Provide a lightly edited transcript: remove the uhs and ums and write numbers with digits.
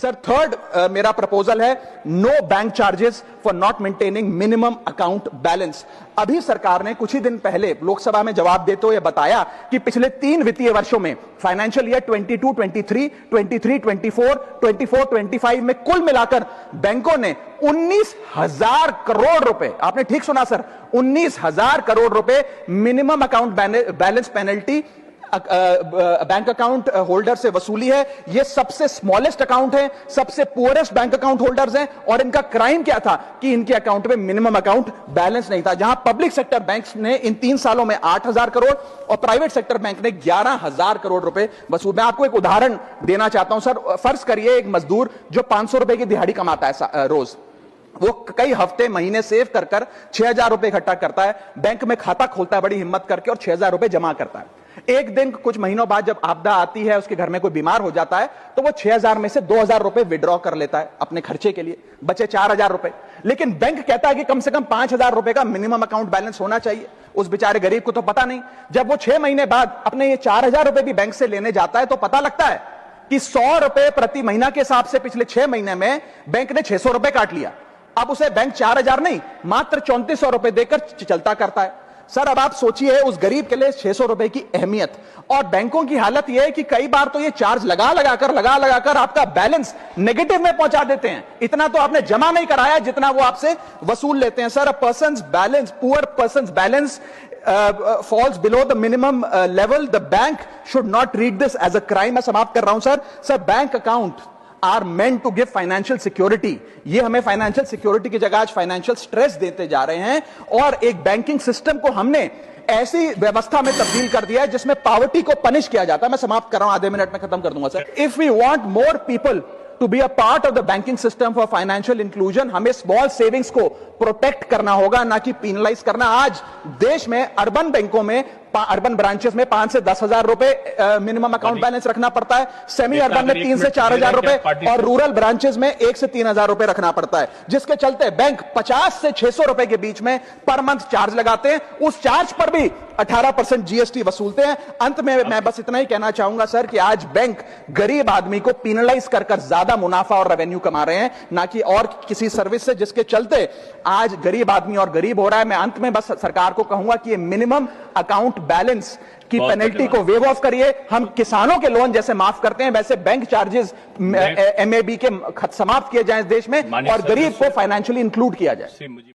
Sir third मेरा proposal है no bank charges for not maintaining minimum account balance. अभी सरकार ने कुछ ही दिन पहले लोकसभा में जवाब देते हुए बताया कि पिछले 3 वित्तीय वर्षों में फाइनेंशियल ईयर 22-23, 23-24, 24-25 में कुल मिलाकर बैंकों ने 19,000 करोड़ रुपए, आपने ठीक सुना सर, 19,000 करोड़ रुपए minimum account balance penalty bank account holder से वसूली है। ये सबसे स्मॉलेस्ट अकाउंट है, सबसे पुअरेस्ट बैंक अकाउंट होल्डर्स हैं, और इनका क्राइम क्या था कि इनके अकाउंट में मिनिमम अकाउंट बैलेंस नहीं था। जहां पब्लिक सेक्टर बैंक्स ने इन 3 सालों में 8,000 करोड़ और प्राइवेट सेक्टर बैंक ने 11,000 करोड़ रुपए वसूल। मैं आपको एक उदाहरण देना चाहता हूं सर। फर्ज करिए एक मजदूर जो 500 रुपए की दिहाड़ी कमाता है रोज, वो कई हफ्ते महीने सेव कर 6,000 रुपए इकट्ठा करता है, बैंक में खाता खोलता है बड़ी हिम्मत करके और 6,000 रुपए जमा करता है। एक दिन कुछ महीनों बाद जब आपदा आती है, उसके घर में कोई बीमार हो जाता है, तो वो 6,000 में से 2,000 रुपए विड्रॉ कर लेता है अपने खर्चे के लिए, बचे 4,000 रुपए। लेकिन बैंक कहता है कि कम से कम 5,000 रुपए का मिनिमम अकाउंट बैलेंस होना चाहिए। उस बेचारे गरीब को तो पता नहीं। जब वो 6 महीने बाद अपने ये 4,000 रुपए भी बैंक से लेने जाता है तो पता लगता है कि 100 रुपए प्रति महीना के हिसाब से पिछले 6 महीने में बैंक ने 600 रुपए काट लिया। अब उसे बैंक 4,000 नहीं, मात्र 3,400 रुपए देकर चलता करता है। सर अब आप सोचिए उस गरीब के लिए 600 रुपए की अहमियत। और बैंकों की हालत यह है कि कई बार तो ये चार्ज लगा लगाकर आपका बैलेंस नेगेटिव में पहुंचा देते हैं। इतना तो आपने जमा नहीं कराया जितना वो आपसे वसूल लेते हैं। Sir poor persons balance falls below the minimum level, the bank should not treat this as a crime। मैं समाप्त कर रहा हूं sir bank account are meant to give financial security. ये हमें फाइनेंशियल सिक्योरिटी की जगह आज फाइनेंशियल स्ट्रेस देते जा रहे हैं, और एक बैंकिंग सिस्टम को हमने ऐसी व्यवस्था में तब्दील कर दिया है जिसमें पॉवर्टी को पनिश किया जाता है। मैं समाप्त कर रहा हूं, आधे मिनट में खत्म कर दूंगा sir. If we want more people to be a part of the banking system for financial inclusion, हमें स्मॉल सेविंग्स को प्रोटेक्ट करना होगा, ना कि पीनलाइज करना। आज देश में अर्बन बैंकों में, अर्बन ब्रांचेस में 5 से 10,000 रुपए मिनिमम अकाउंट बैलेंस रखना पड़ता है, सेमी अर्बन में 3 से 4,000 रुपए, और रूरल ब्रांचेस में 1 से 3,000 रुपए रखना पड़ता है, जिसके चलते बैंक 50 से 600 रुपए के बीच में पर मंथ चार्ज लगाते हैं। उस चार्ज पर भी 18% जीएसटी वसूलते हैं। अंत में मैं बस इतना ही कहना चाहूंगा सर कि आज बैंक गरीब आदमी को पीनलाइज कर ज्यादा मुनाफा और रेवेन्यू कमा रहे हैं, ना कि और किसी सर्विस से, जिसके चलते आज गरीब आदमी और गरीब हो रहा है। मैं अंत में बस सरकार को कहूंगा कि ये मिनिमम अकाउंट बैलेंस की पेनल्टी को वेव ऑफ करिए। हम किसानों के लोन जैसे माफ करते हैं, वैसे बैंक चार्जेस एमएबी के समाप्त किए जाएं इस देश में, और गरीब को फाइनेंशियली इंक्लूड किया जाए।